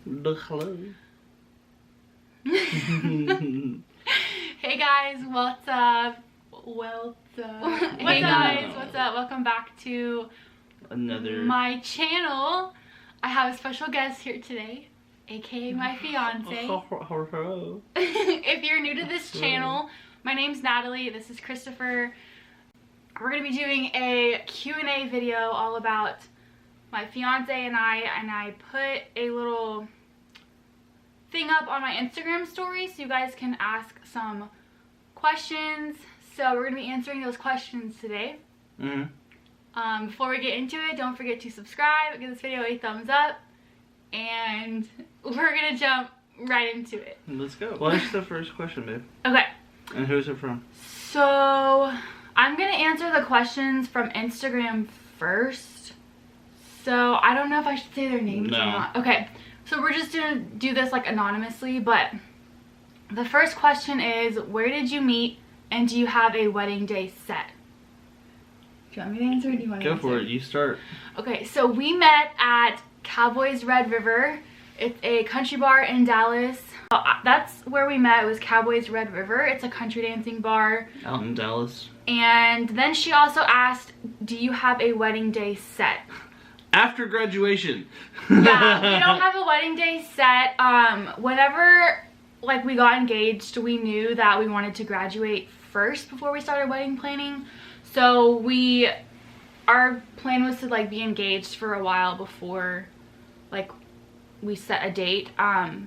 Hello. Hey guys, what's up? Hey guys, what's up? Welcome back to my channel. I have a special guest here today, aka my fiance. If you're new to this channel, my name's Natalie. This is Christopher. We're gonna be doing a Q&A video all about my fiance and I put a little thing up on my Instagram story so you guys can ask some questions. So we're gonna be answering those questions today. Before we get into it, don't forget to subscribe, give this video a thumbs up, and we're gonna jump right into it. Let's go. What's the first question, babe? Okay. And who's it from? So I'm gonna answer the questions from Instagram first. So I don't know if I should say their names or not. Okay. So we're just gonna do this like anonymously, but the first question is, where did you meet and do you have a wedding day set? Do you want me to answer or do you want to answer? Go for it, you start. Okay, so we met at Cowboys Red River. It's a country bar in Dallas. That's where we met. It was Cowboys Red River. It's a country dancing bar out in Dallas. And then she also asked, do you have a wedding day set? After graduation. Yeah, we don't have a wedding day set. Whenever like we got engaged, we knew that we wanted to graduate first before we started wedding planning. So our plan was to like be engaged for a while before like we set a date. But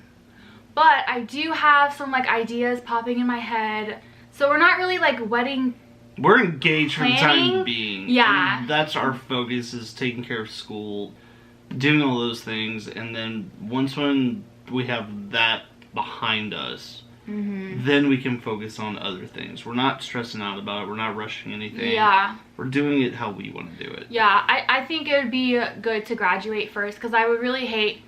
I do have some like ideas popping in my head. So we're not really like wedding. We're engaged for the time being. Yeah. And that's our focus, is taking care of school, doing all those things, and then when we have that behind us, then we can focus on other things. We're not stressing out about it. We're not rushing anything. Yeah. We're doing it how we want to do it. Yeah, I think it would be good to graduate first, because I would really hate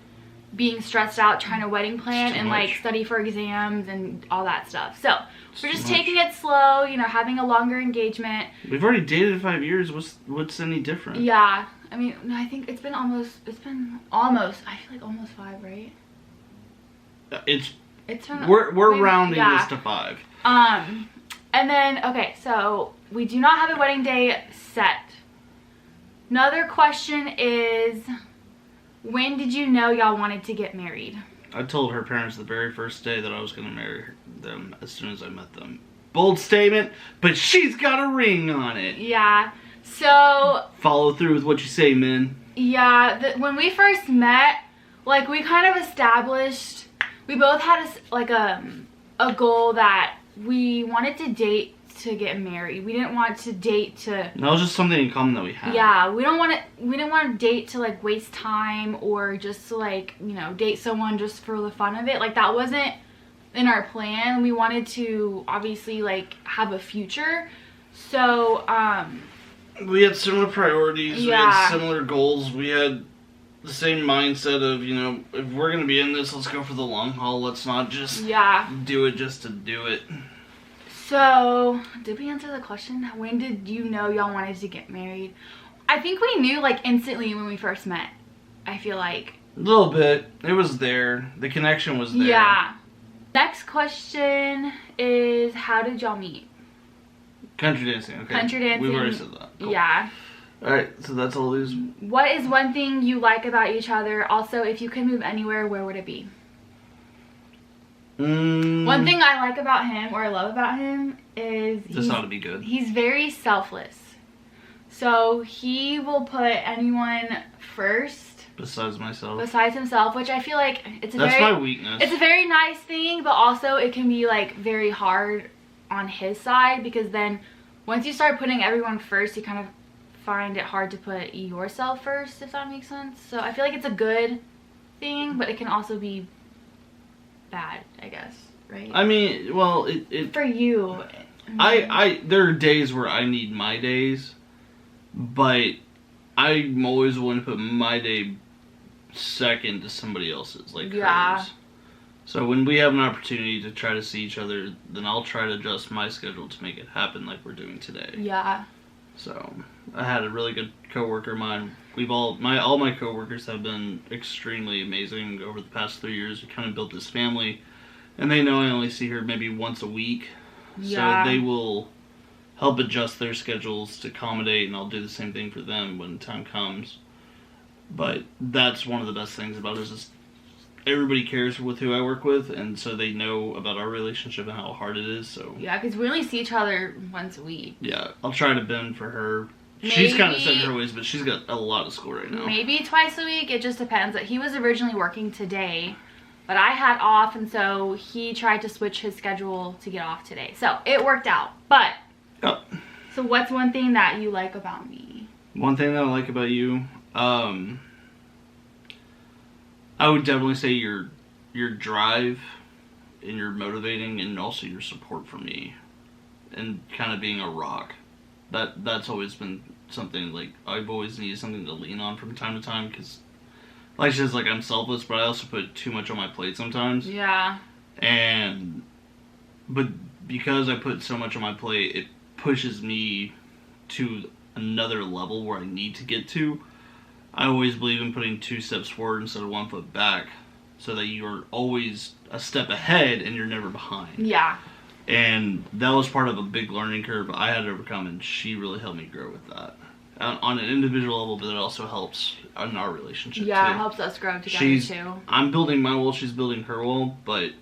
being stressed out trying to wedding plan and like study for exams and all that stuff. So we're just taking it slow, you know, having a longer engagement. We've already dated 5 years. What's any different? Yeah, I mean, I think it's been almost, I feel like almost 5, right? We're rounding this to 5. And then, okay, so we do not have a wedding day set. Another question is, when did you know y'all wanted to get married? I told her parents the very first day that I was going to marry them as soon as I met them. Bold statement, but she's got a ring on it. Yeah, so... Follow through with what you say, men. Yeah, when we first met, like, we kind of established... We both had a goal that we wanted to date to get married. We didn't want to date to... That was just something in common that we had. Yeah, we didn't want to date to like waste time or just to like, you know, date someone just for the fun of it. Like, that wasn't in our plan. We wanted to obviously like have a future. So we had similar priorities. Yeah. We had similar goals. We had the same mindset of, you know, if we're gonna be in this, let's go for the long haul. Let's not just do it just to do it. So, did we answer the question? When did you know y'all wanted to get married? I think we knew like instantly when we first met. I feel like. A little bit. It was there. The connection was there. Yeah. Next question is, how did y'all meet? Country dancing, okay. Country dancing. We've already said that. Cool. Yeah. Alright, so that's all these. What is one thing you like about each other? Also, if you could move anywhere, where would it be? One thing I like about him, or I love about him, is this ought to be good. He's very selfless. So he will put anyone first. Besides myself. Besides himself, which I feel like that's my weakness. It's a very nice thing, but also it can be like very hard on his side, because then once you start putting everyone first, you kind of find it hard to put yourself first, if that makes sense. So I feel like it's a good thing, but it can also be bad, I guess, right? I mean, well, for you, there are days where I need my days, but I'm always willing to put my day second to somebody else's, like hers. So when we have an opportunity to try to see each other, then I'll try to adjust my schedule to make it happen like we're doing today. Yeah. So I had a really good coworker of mine all my coworkers have been extremely amazing over the past 3 years. We kind of built this family, and they know I only see her maybe once a week, so they will help adjust their schedules to accommodate, and I'll do the same thing for them when time comes. But that's one of the best things about it, is just everybody cares with who I work with, and so they know about our relationship and how hard it is. So yeah, because we only see each other once a week. Yeah, I'll try to bend for her. She's kind of set in her ways, but she's got a lot of school right now. Maybe twice a week. It just depends. He was originally working today, but I had off, and so he tried to switch his schedule to get off today. So it worked out. But so what's one thing that you like about me? One thing that I like about you, I would definitely say your drive, and your motivating, and also your support for me, and kind of being a rock. That's always been something, like, I've always needed something to lean on from time to time, because, like she says, like, I'm selfless, but I also put too much on my plate sometimes. Yeah. But because I put so much on my plate, it pushes me to another level where I need to get to. I always believe in putting 2 steps forward instead of 1 foot back, so that you're always a step ahead and you're never behind. Yeah. And that was part of a big learning curve I had to overcome, and she really helped me grow with that. On an individual level, but it also helps in our relationship, yeah, too. It helps us grow together, too. I'm building my wall, she's building her wall, but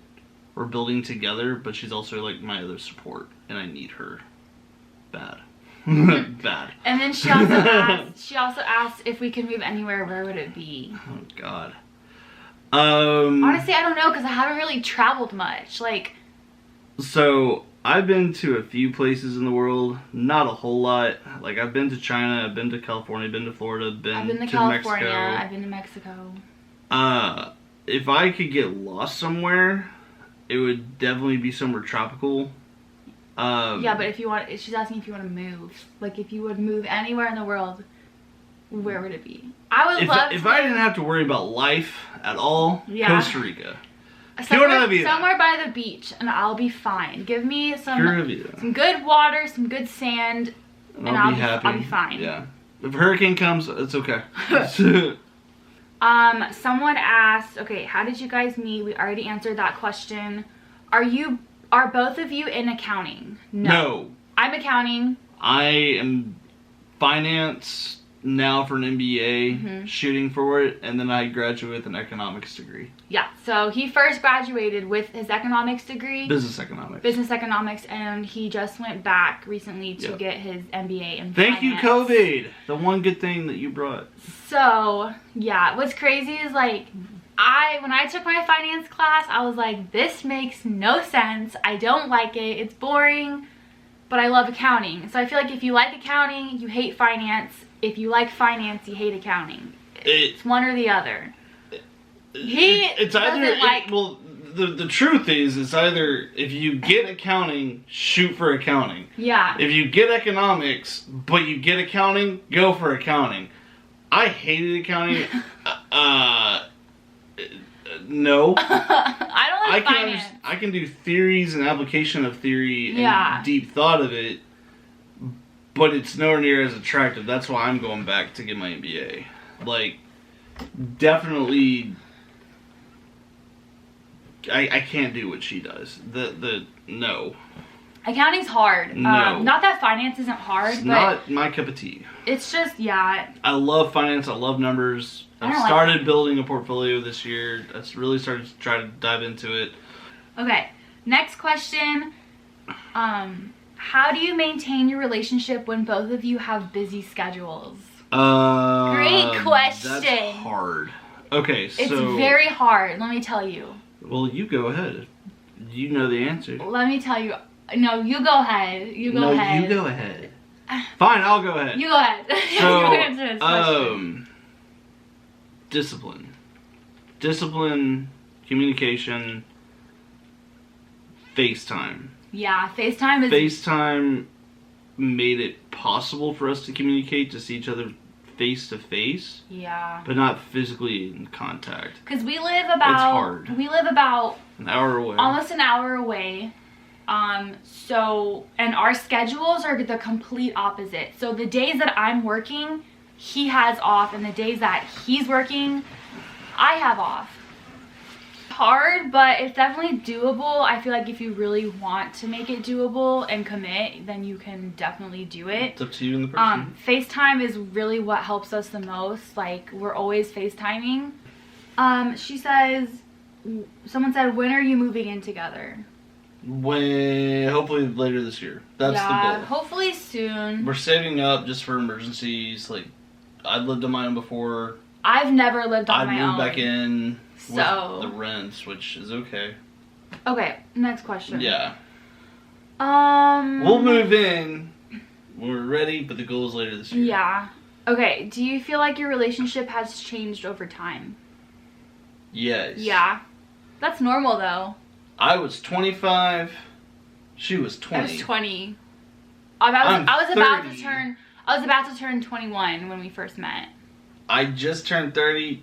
we're building together, but she's also, like, my other support, and I need her bad. Bad. And then she also asked if we could move anywhere, where would it be? Oh, God. Honestly, I don't know, because I haven't really traveled much. Like... So, I've been to a few places in the world, not a whole lot. Like, I've been to China, I've been to California, I've been to Florida, I've been to California, Mexico. I've been to Mexico. If I could get lost somewhere, it would definitely be somewhere tropical. Yeah, but she's asking if you want to move. Like, if you would move anywhere in the world, where would it be? I would love if I didn't have to worry about life at all, Costa Rica. Somewhere by the beach, and I'll be fine. Give me some good water, some good sand, and I'll be happy. I'll be fine. Yeah. If a hurricane comes, it's okay. Someone asked, okay, how did you guys meet? We already answered that question. Are both of you in accounting? No. I'm accounting. I am finance now for an MBA, shooting for it, and then I graduated with an economics degree. Yeah, so he first graduated with his economics degree. Business economics. Business economics, and he just went back recently to get his MBA in Thank you, COVID. The one good thing that you brought. So, yeah, what's crazy is, like, when I took my finance class, I was like, this makes no sense. I don't like it. It's boring, but I love accounting. So I feel like if you like accounting, you hate finance. If you like finance, you hate accounting. It's one or the other. It's either well, the truth is, it's either if you get accounting, shoot for accounting. Yeah. If you get economics, but you get accounting, go for accounting. I hated accounting. No. I don't like finance. I can do theories and application of theory and deep thought of it, but it's nowhere near as attractive. That's why I'm going back to get my MBA. Like, definitely, I can't do what she does. No. Accounting's hard. No. Not that finance isn't hard, It's but not my cup of tea. It's just, yeah. I love finance. I love numbers. I've started building a portfolio this year. I really started to try to dive into it. Okay, next question. How do you maintain your relationship when both of you have busy schedules? Great question. That's hard. Okay, so... It's very hard, let me tell you. Well, you go ahead. You know the answer. Let me tell you. No, you go ahead. You go ahead. No, you go ahead. Fine, I'll go ahead. You go ahead. So, you answer this question. Discipline, communication, FaceTime. Yeah, FaceTime is... FaceTime made it possible for us to communicate, to see each other face to face. Yeah. But not physically in contact. Because we live about... It's hard. We live about... An hour away. Almost an hour away. And our schedules are the complete opposite. So the days that I'm working, he has off and the days that he's working, I have off. Hard, but it's definitely doable. I feel like if you really want to make it doable and commit, then you can definitely do it. It's up to you and the person. FaceTime is really what helps us the most. Like, we're always FaceTiming. She says, someone said, when are you moving in together? Hopefully later this year. That's the goal. Hopefully soon. We're saving up just for emergencies. Like, I've lived on my own before. I've never lived on my own. I moved back in so with the rents, which is okay. Okay, next question. Yeah. We'll move in when we're ready, but the goal is later this year. Yeah. Okay, do you feel like your relationship has changed over time? Yes. Yeah. That's normal though. I was 25. She was 20. I was 20. I was about to turn 21 when we first met. I just turned 30.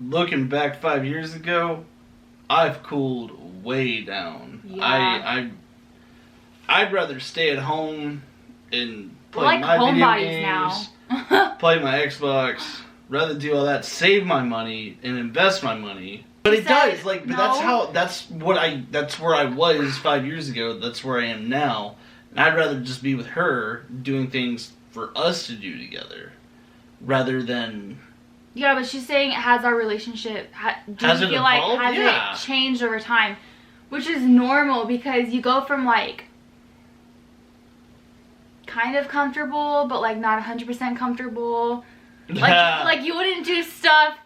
Looking back 5 years ago, I've cooled way down. Yeah. I'd rather stay at home and play like my video games, now. play my Xbox, rather do all that, save my money and invest my money. But it does, like, but no. that's where I was 5 years ago. That's where I am now. And I'd rather just be with her doing things for us to do together rather than... Yeah, but she's saying, has our relationship, do you feel like, has it changed over time? Which is normal because you go from, like, kind of comfortable, but, like, not 100% comfortable. Like you wouldn't do stuff,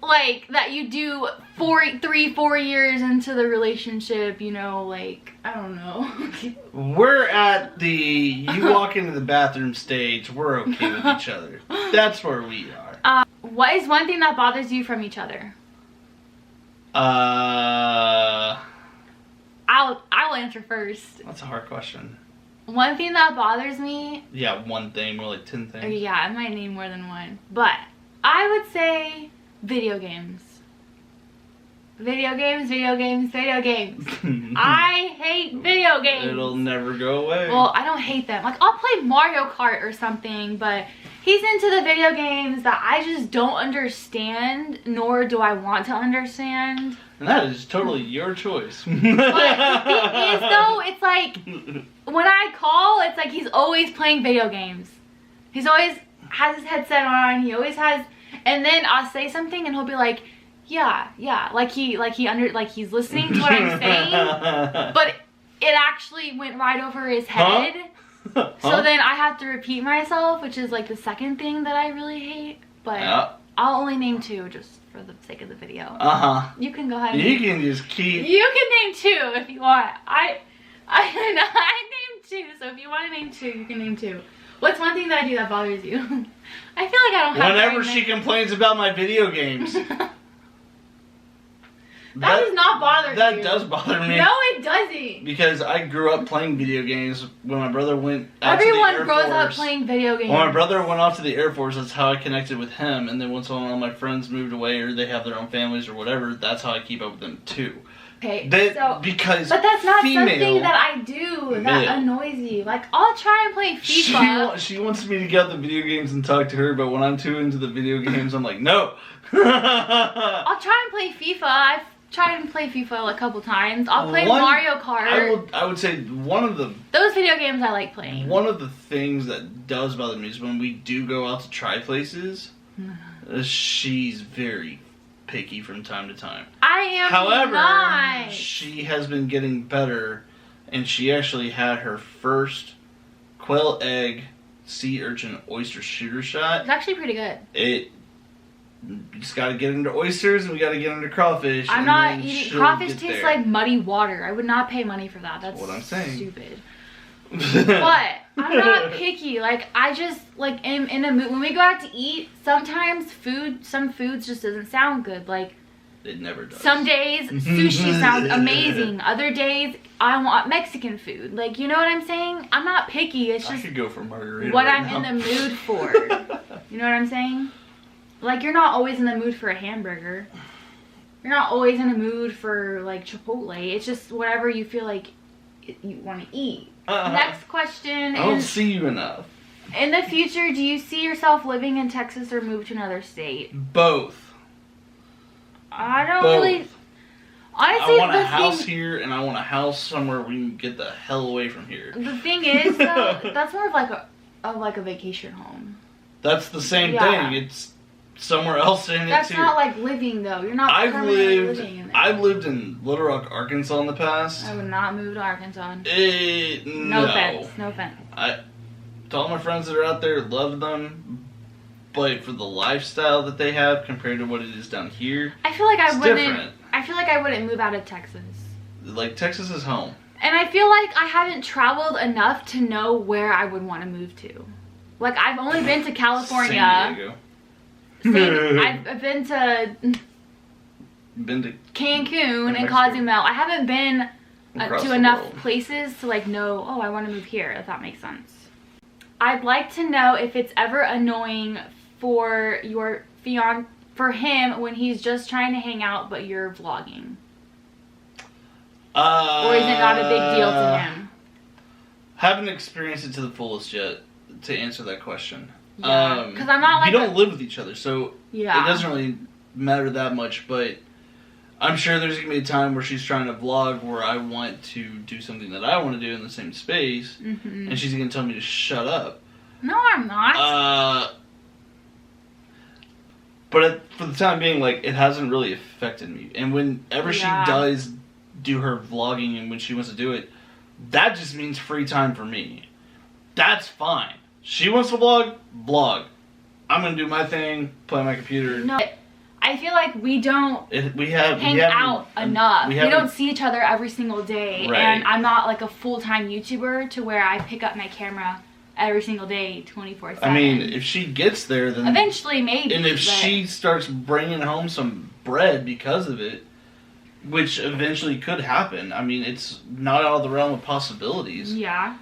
like, that you do 4 years into the relationship, you know, like, I don't know. We're at the, you walk into the bathroom stage, we're okay with each other. That's where we are. What is one thing that bothers you from each other? I will answer first. That's a hard question. One thing that bothers me... Yeah, one thing, more like 10 things. Yeah, I might need more than one. But I would say video games. Video games. I hate video games. It'll never go away. Well, I don't hate them. Like, I'll play Mario Kart or something, but he's into the video games that I just don't understand, nor do I want to understand. And that is totally your choice. But the thing is, though, it's like, when I call, it's like he's always playing video games. He's always has his headset on, he always has, and then I'll say something and he'll be like, yeah, like he's listening to what I'm saying, but it actually went right over his head. Huh? So then I have to repeat myself, which is like the second thing that I really hate, but I'll only name 2 just for the sake of the video. You can go ahead and you can just keep... You can name 2 if you want. I named 2, so if you want to name 2, you can name 2. What's one thing that I do that bothers you? I feel like I don't have... Whenever she complains about my video games. That does not bother you. That does bother me. No, it doesn't. Because I grew up playing video games when my brother went out to the Air Everyone Force. grows up playing video games. When my brother went off to the Air Force, that's how I connected with him. And then once all my friends moved away or they have their own families or whatever, that's how I keep up with them too. Okay, but that's not something that I do that annoys you. Like, I'll try and play FIFA. She wants me to get out the video games and talk to her, but when I'm too into the video games, I'm like, no. I'll try and play FIFA. I've tried and play FIFA a couple times. I'll play Mario Kart. I would say those video games I like playing. One of the things that does bother me is when we do go out to try places, she's very picky from time to time. I am. However, she has been getting better, and she actually had her first quail egg sea urchin oyster shooter shot. It's actually pretty good. You just gotta get into oysters and we gotta get into crawfish. I'm not eating crawfish. Tastes like muddy water. I would not pay money for that. That's what I'm saying. Stupid. But I'm not picky. Like, I just like am in a mood when we go out to eat. Sometimes some foods just doesn't sound good. Like, it never does. Some days sushi sounds amazing. Other days I want Mexican food. Like, you know what I'm saying? I'm not picky. It's just I could go for margarita what right I'm now. in the mood for. You know what I'm saying? Like, you're not always in the mood for a hamburger. You're not always in the mood for, like, Chipotle. It's just whatever you feel like you want to eat. Next question is... I don't see you enough. In the future, do you see yourself living in Texas or move to another state? Both. I don't really... Honestly, I want a house here, and I want a house somewhere we can get the hell away from here. The thing is, though, that's more of like a vacation home. That's the same thing. It's somewhere else in it, too. That's not like living, though. You're not permanently living in there. I've lived in Little Rock, Arkansas in the past. I would not move to Arkansas. No offense. No offense. To all my friends that are out there, love them, but for the lifestyle that they have compared to what it is down here, I feel like different. I feel like I wouldn't move out of Texas. Like, Texas is home. And I feel like I haven't traveled enough to know where I would want to move to. Like, I've only been to California. San Diego. I've been to Cancun and Cozumel. I haven't been to enough places to like know, oh, I want to move here, if that makes sense. I'd like to know if it's ever annoying for your fiancé, for him, when he's just trying to hang out but you're vlogging. Or is it not a big deal to him? Haven't experienced it to the fullest yet, to answer that question. Yeah, because I'm not like... You don't live with each other, so it doesn't really matter that much, but I'm sure there's going to be a time where she's trying to vlog where I want to do something that I want to do in the same space, and she's going to tell me to shut up. No, I'm not. But for the time being, like, it hasn't really affected me. And whenever she does do her vlogging and when she wants to do it, that just means free time for me. That's fine. She wants to vlog. I'm going to do my thing, play on my computer. No, I feel like we don't hang out enough. We don't see each other every single day. Right. And I'm not like a full-time YouTuber to where I pick up my camera every single day, 24/7. I mean, if she gets there, then... Eventually, maybe. And if she starts bringing home some bread because of it, which eventually could happen, I mean, it's not out of the realm of possibilities. Yeah.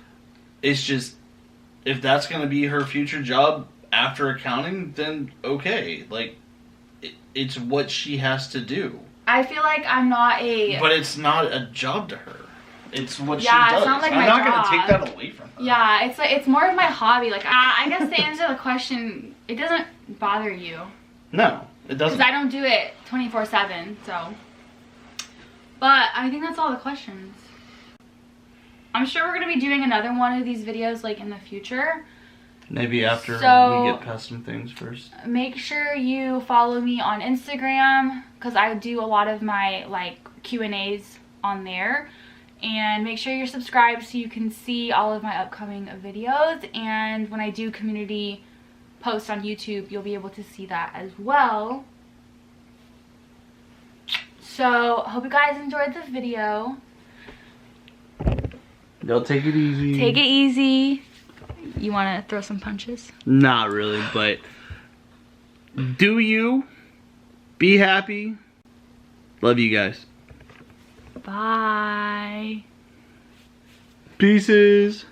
It's just, if that's going to be her future job after accounting, then okay. Like, it's what she has to do. I feel like I'm not a... But it's not a job to her. It's what she does. It's not like I'm not going to take that away from her. Yeah, it's more of my hobby. Like, I guess to answer the question, it doesn't bother you. No, it doesn't. Because I don't do it 24/7, so. But I think that's all the questions. I'm sure we're going to be doing another one of these videos, like, in the future. Maybe after we get past some things first. Make sure you follow me on Instagram, because I do a lot of my, like, Q&As on there. And make sure you're subscribed so you can see all of my upcoming videos. And when I do community posts on YouTube, you'll be able to see that as well. So, hope you guys enjoyed this video. Y'all take it easy. Take it easy. You want to throw some punches? Not really, but do you. Be happy. Love you guys. Bye. Pieces.